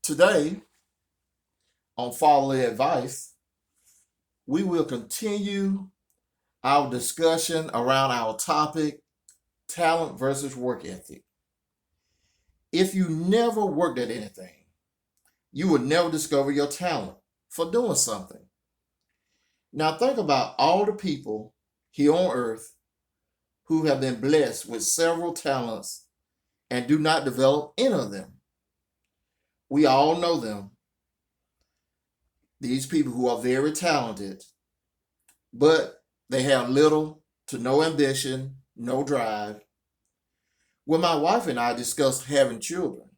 Today, on Fatherly Advice, we will continue our discussion around our topic talent versus work ethic. If you never worked at anything, you will never discover your talent for doing something. Now, think about all the people here on earth who have been blessed with several talents and do not develop any of them. We all know them. These people who are very talented, but they have little to no ambition, no drive. When my wife and I discussed having children,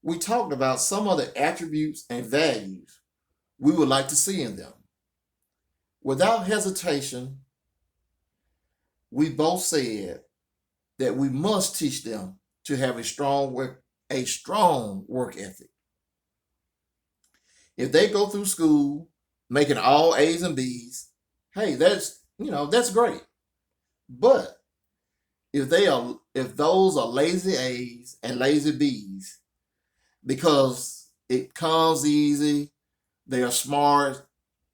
we talked about some of the attributes and values we would like to see in them. Without hesitation, we both said that we must teach them to have a strong work ethic. If they go through school making all A's and B's, hey, that's great. But if those are lazy A's and lazy B's because it comes easy, they are smart,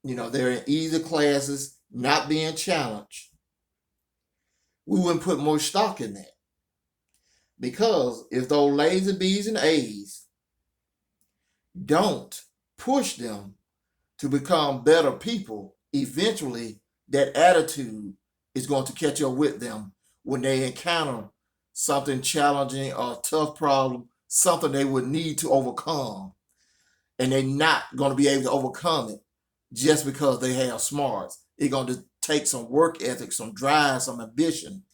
they're in easy classes, not being challenged, we wouldn't put more stock in that. Because if those lazy B's and A's don't push them to become better people, eventually that attitude is going to catch up with them when they encounter something challenging or a tough problem, something they would need to overcome. And they're not going to be able to overcome it just because they have smarts. It's going to take some work ethic, some drive, some ambition.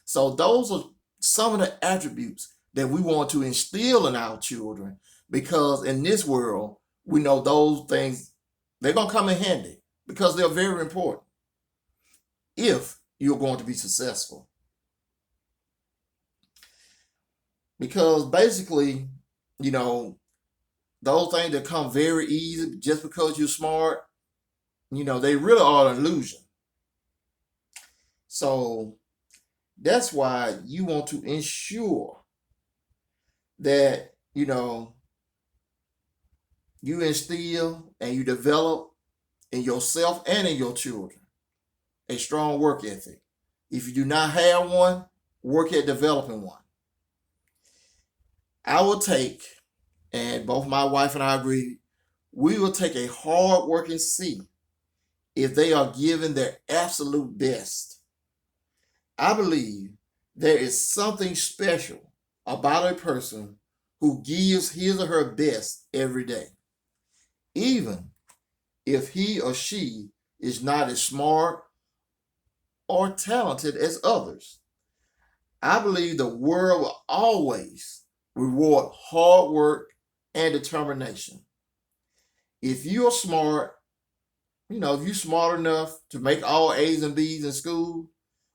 So those are some of the attributes that we want to instill in our children, because in this world, we know those things, they're going to come in handy because they're very important if you're going to be successful. Because basically, those things that come very easy just because you're smart, they really are an illusion. So that's why you want to ensure that, you instill and you develop in yourself and in your children a strong work ethic. If you do not have one, work at developing one. I will take, and both my wife and I agree, we will take a hard working C if they are given their absolute best. I believe there is something special about a person who gives his or her best every day, even if he or she is not as smart or talented as others. I believe the world will always reward hard work and determination. If you're smart, if you're smart enough to make all A's and B's in school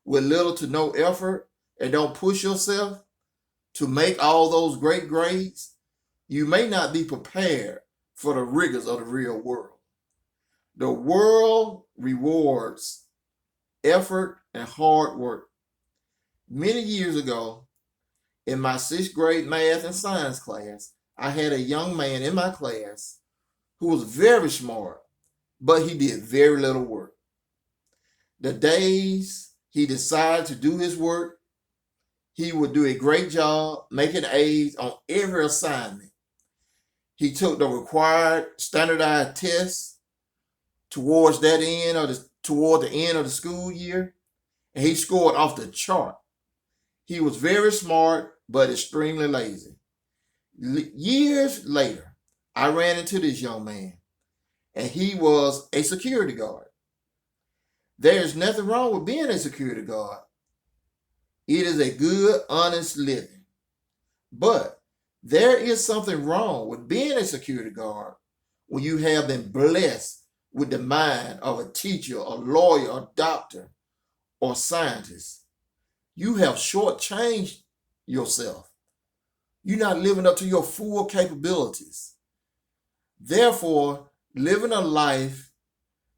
with little to no effort and don't push yourself to make all those great grades, you may not be prepared for the rigors of the real world. The world rewards effort and hard work. Many years ago, in my sixth grade math and science class, I had a young man in my class who was very smart, but he did very little work. The days he decided to do his work, he would do a great job making A's on every assignment. He took the required standardized tests towards toward the end of the school year, and he scored off the chart. He was very smart, but extremely lazy. Years later, I ran into this young man, and he was a security guard. There is nothing wrong with being a security guard. It is a good, honest living. But there is something wrong with being a security guard when you have been blessed with the mind of a teacher, a lawyer, a doctor, or scientist. You have shortchanged yourself. You're not living up to your full capabilities. Therefore, living a life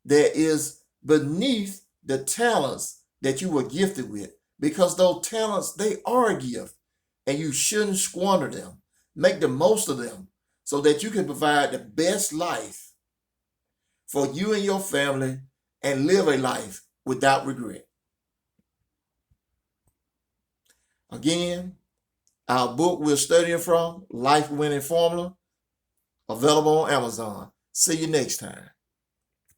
that is beneath the talents that you were gifted with, because those talents, they are a gift and you shouldn't squander them. Make the most of them so that you can provide the best life for you and your family and live a life without regret. Again, our book we're studying from, Life Winning Formula, available on Amazon. See you next time.